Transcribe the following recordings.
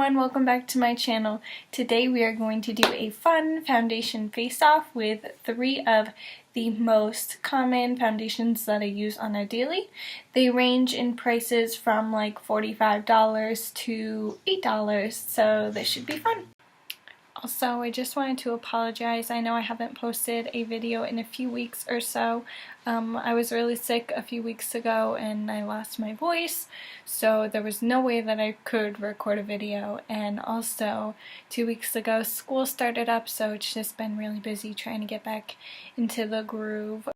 everyone, welcome back to my channel. Today we are going to do a fun foundation face-off with 3 of the most common foundations that I use on a daily. They range in prices from like $45 to $8, so this should be fun. Also, I just wanted to apologize. I know I haven't posted a video in a few weeks or so. I was really sick a few weeks ago and I lost my voice, so there was no way that I could record a video. And also, 2 weeks ago school started up, so it's just been really busy trying to get back into the groove.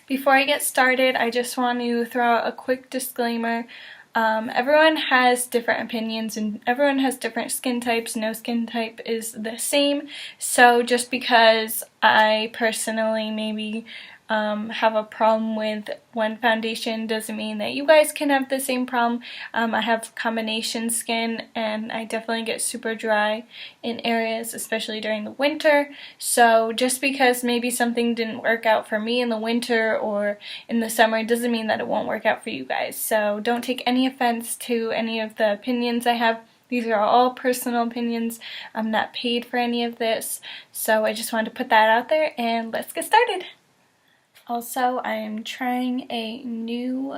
Before I get started, I just want to throw out a quick disclaimer. Everyone has different opinions and everyone has different skin types. No skin type is the same. So just because I personally maybe have a problem with one foundation doesn't mean that you guys can have the same problem. I have combination skin and I definitely get super dry in areas, especially during the winter. So just because maybe something didn't work out for me in the winter or in the summer doesn't mean that it won't work out for you guys. So don't take any offense to any of the opinions I have. These are all personal opinions. I'm not paid for any of this. So I just wanted to put that out there and let's get started. Also, I am trying a new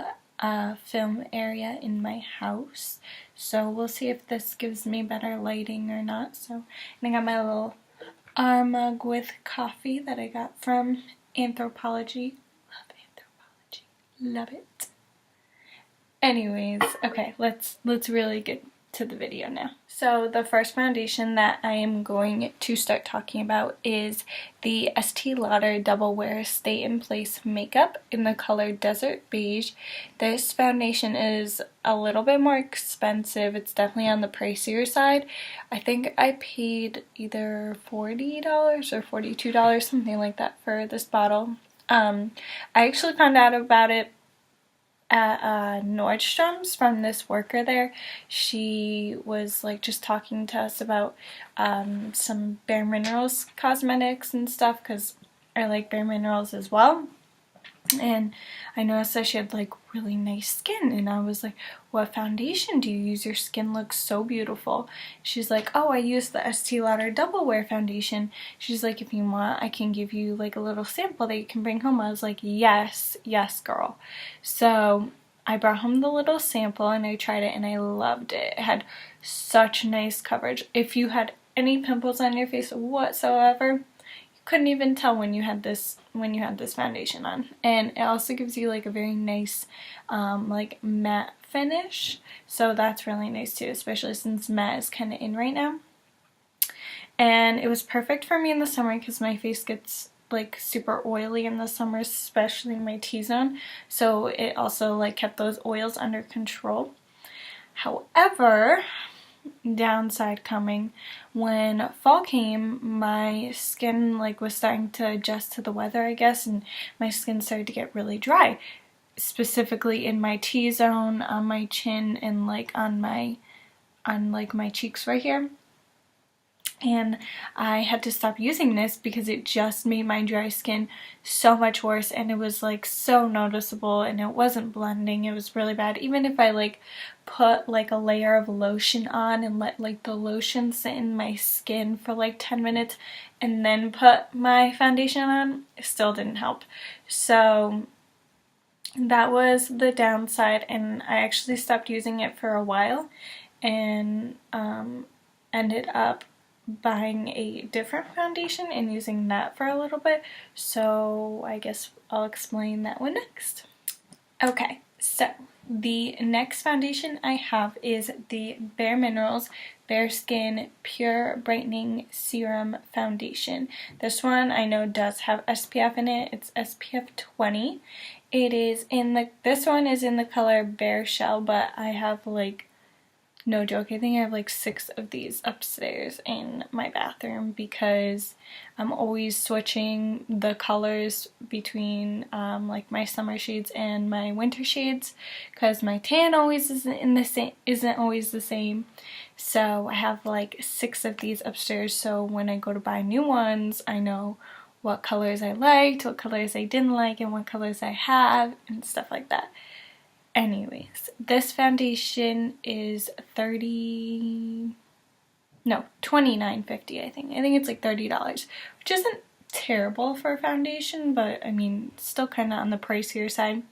film area in my house, so we'll see if this gives me better lighting or not. So I got my little mug with coffee that I got from Anthropologie. Love Anthropologie. Love it. Anyways, okay, let's really get to the video now. So the first foundation that I am going to start talking about is the Estee Lauder Double Wear Stay in Place Makeup in the color Desert Beige. This foundation is a little bit more expensive. It's definitely on the pricier side. I think I paid either $40 or $42, something like that, for this bottle. I actually found out about it at Nordstrom's from this worker there. She was like just talking to us about some Bare Minerals cosmetics and stuff, because I like Bare Minerals as well. And I noticed that she had like really nice skin, and I was like, what foundation do you use? Your skin looks so beautiful. She's like, oh, I use the Estee Lauder Double Wear foundation. She's like, if you want, I can give you like a little sample that you can bring home. I was like, yes, yes, girl. So I brought home the little sample and I tried it and I loved it. It had such nice coverage. If you had any pimples on your face whatsoever, couldn't even tell when you had this foundation on. And it also gives you like a very nice like matte finish, so that's really nice too, especially since matte is kind of in right now. And it was perfect for me in the summer because my face gets like super oily in the summer, especially in my T-zone, so it also like kept those oils under control. However, downside coming, when fall came, my skin like was starting to adjust to the weather, I guess, and my skin started to get really dry, specifically in my T-zone, on my chin, and like on my cheeks right here. And I had to stop using this because it just made my dry skin so much worse, and it was like so noticeable, and it wasn't blending. It was really bad. Even if I like put like a layer of lotion on and let like the lotion sit in my skin for like 10 minutes and then put my foundation on, it still didn't help. So that was the downside, and I actually stopped using it for a while and ended up buying a different foundation and using that for a little bit, so I guess I'll explain that one next. Okay, so the next foundation I have is the Bare Minerals Bare Skin Pure Brightening Serum Foundation. This one I know does have SPF in it. It's SPF 20. It is this one is in the color Bare Shell, but I have like, no joke, I think I have like 6 of these upstairs in my bathroom because I'm always switching the colors between like my summer shades and my winter shades, because my tan always isn't always the same. So I have like 6 of these upstairs, so when I go to buy new ones, I know what colors I liked, what colors I didn't like, and what colors I have, and stuff like that. Anyways, this foundation is $30 no, $29.50 I think. I think it's like $30, which isn't terrible for a foundation, but I mean, still kind of on the pricier side.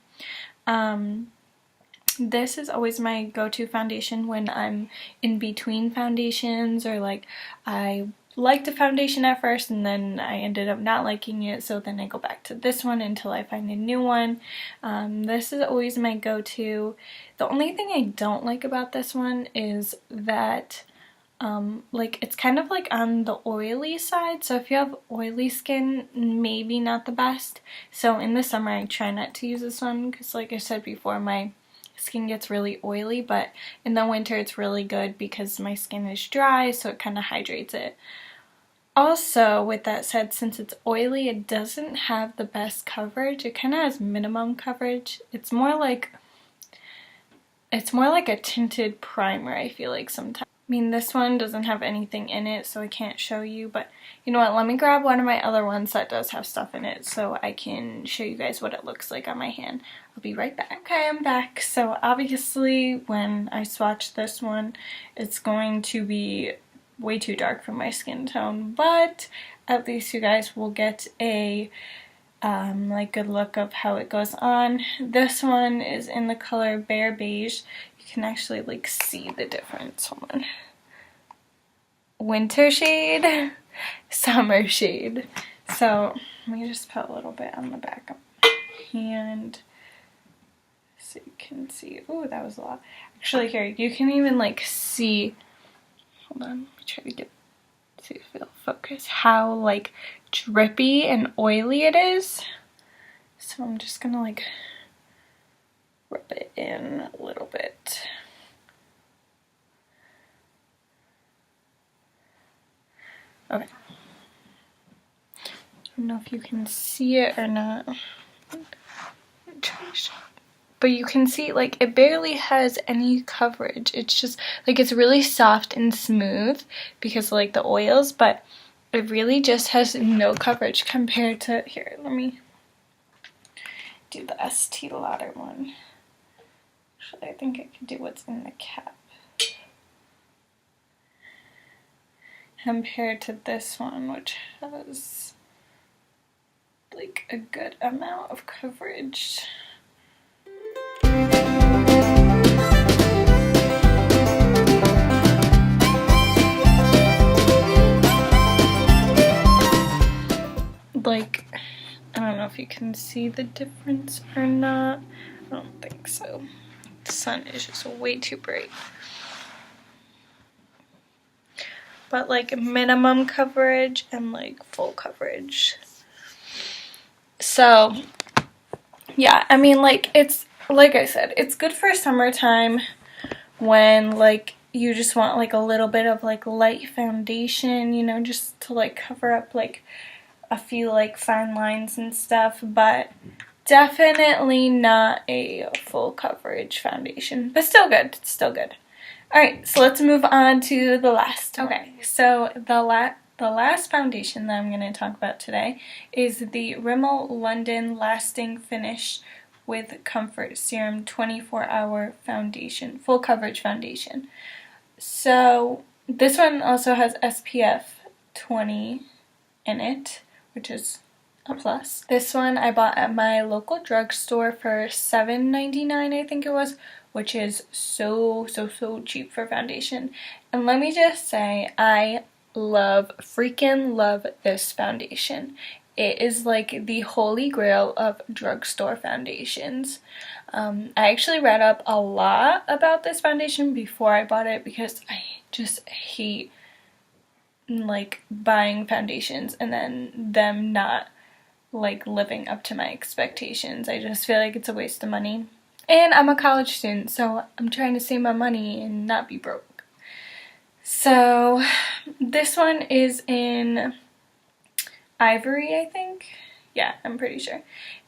This is always my go-to foundation when I'm in between foundations, or like I liked a foundation at first and then I ended up not liking it, so then I go back to this one until I find a new one. This is always my go-to. The only thing I don't like about this one is that like it's kind of like on the oily side, so if you have oily skin, maybe not the best. So in the summer I try not to use this one because, like I said before, my skin gets really oily, but in the winter it's really good because my skin is dry, so it kind of hydrates it. Also, with that said, since it's oily, it doesn't have the best coverage. It kind of has minimum coverage. It's more like a tinted primer, I feel like sometimes. I mean, this one doesn't have anything in it, so I can't show you, but you know what, let me grab one of my other ones that does have stuff in it so I can show you guys what it looks like on my hand. I'll be right back. Okay, I'm back. So obviously when I swatch this one, it's going to be way too dark for my skin tone, but at least you guys will get a like good look of how it goes on. This one is in the color Bare Beige. You can actually like see the difference. Hold on. Winter shade, summer shade. So let me just put a little bit on the back of my hand so you can see. Ooh, that was a lot. Actually, here you can even like see. Hold on, let me try to get see if it'll focus. How like drippy and oily it is. So I'm just gonna like rub it in a little bit. Okay. I don't know if you can see it or not. But you can see like it barely has any coverage. It's just like it's really soft and smooth because of, like the oils, but it really just has no coverage compared to, here, let me do the Estee Lauder one. Actually, I think I can do what's in the cap. Compared to this one, which has like a good amount of coverage. Like, I don't know if you can see the difference or not. I don't think so. The sun is just way too bright. But like minimum coverage and like full coverage. So yeah, I mean, like it's, like I said, it's good for summertime when like you just want like a little bit of like light foundation, you know, just to like cover up like a few like fine lines and stuff, but definitely not a full coverage foundation, but still good. It's still good. Alright, so let's move on to the last. Okay, so the last foundation that I'm going to talk about today is the Rimmel London Lasting Finish with Comfort Serum 24-Hour Foundation, full coverage foundation. So this one also has SPF 20 in it, which is a plus. This one I bought at my local drugstore for $7.99, I think it was, which is so cheap for foundation. And let me just say, I freaking love this foundation. It is like the holy grail of drugstore foundations. I actually read up a lot about this foundation before I bought it because I just hate like buying foundations and then them not like living up to my expectations. I just feel like it's a waste of money. And I'm a college student, so I'm trying to save my money and not be broke. So this one is in Ivory, I think. Yeah, I'm pretty sure.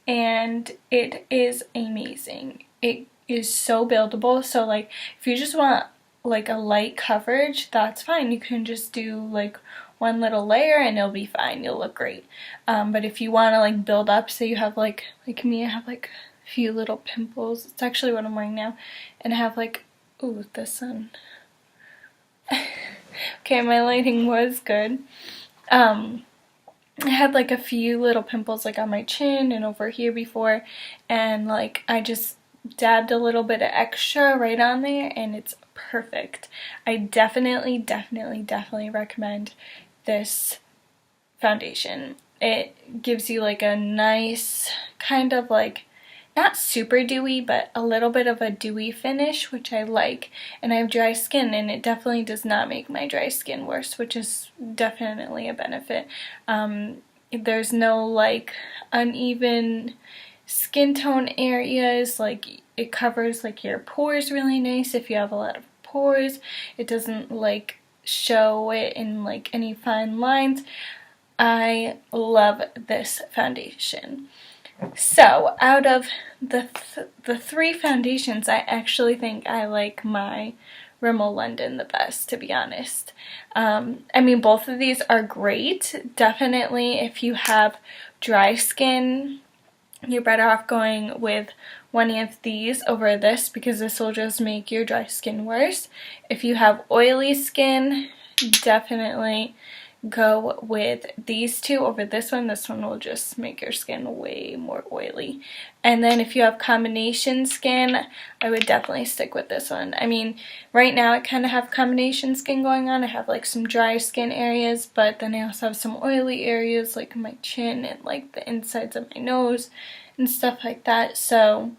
And it is amazing. It is so buildable. So like if you just want like a light coverage, that's fine. You can just do like one little layer and it'll be fine. You'll look great. But if you want to like build up, so you have like me, I have like a few little pimples. It's actually what I'm wearing now. And I have like, ooh, the sun. Okay, my lighting was good. I had like a few little pimples like on my chin and over here before, and like I just dabbed a little bit of extra right on there and it's perfect. I definitely recommend this foundation. It gives you like a nice kind of like not super dewy, but a little bit of a dewy finish, which I like. And I have dry skin, and it definitely does not make my dry skin worse, which is definitely a benefit. There's no like uneven skin tone areas. Like it covers like your pores really nice if you have a lot of pores. It doesn't like show it in like any fine lines. I love this foundation. So, out of the three foundations, I actually think I like my Rimmel London the best, to be honest. I mean, both of these are great. Definitely, if you have dry skin, you're better off going with one of these over this because this will just make your dry skin worse. If you have oily skin, definitely go with these two over this one. This one will just make your skin way more oily. And then if you have combination skin, I would definitely stick with this one. I mean, right now I kind of have combination skin going on. I have like some dry skin areas, but then I also have some oily areas like my chin and like the insides of my nose and stuff like that. So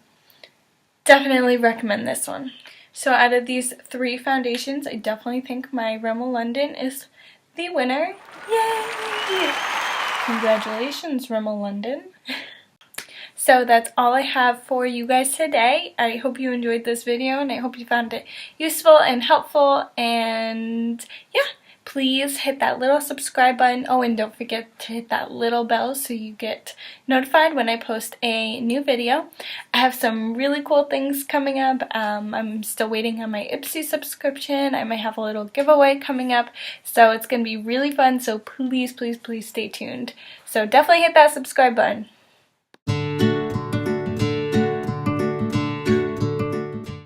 definitely recommend this one. So out of these three foundations, I definitely think my Rimmel London is the winner. Yay! Congratulations, Rimmel London. So that's all I have for you guys today. I hope you enjoyed this video and I hope you found it useful and helpful, and yeah, please hit that little subscribe button. Oh, and don't forget to hit that little bell so you get notified when I post a new video. I have some really cool things coming up. I'm still waiting on my Ipsy subscription. I might have a little giveaway coming up, so it's going to be really fun, so please stay tuned. So definitely hit that subscribe button.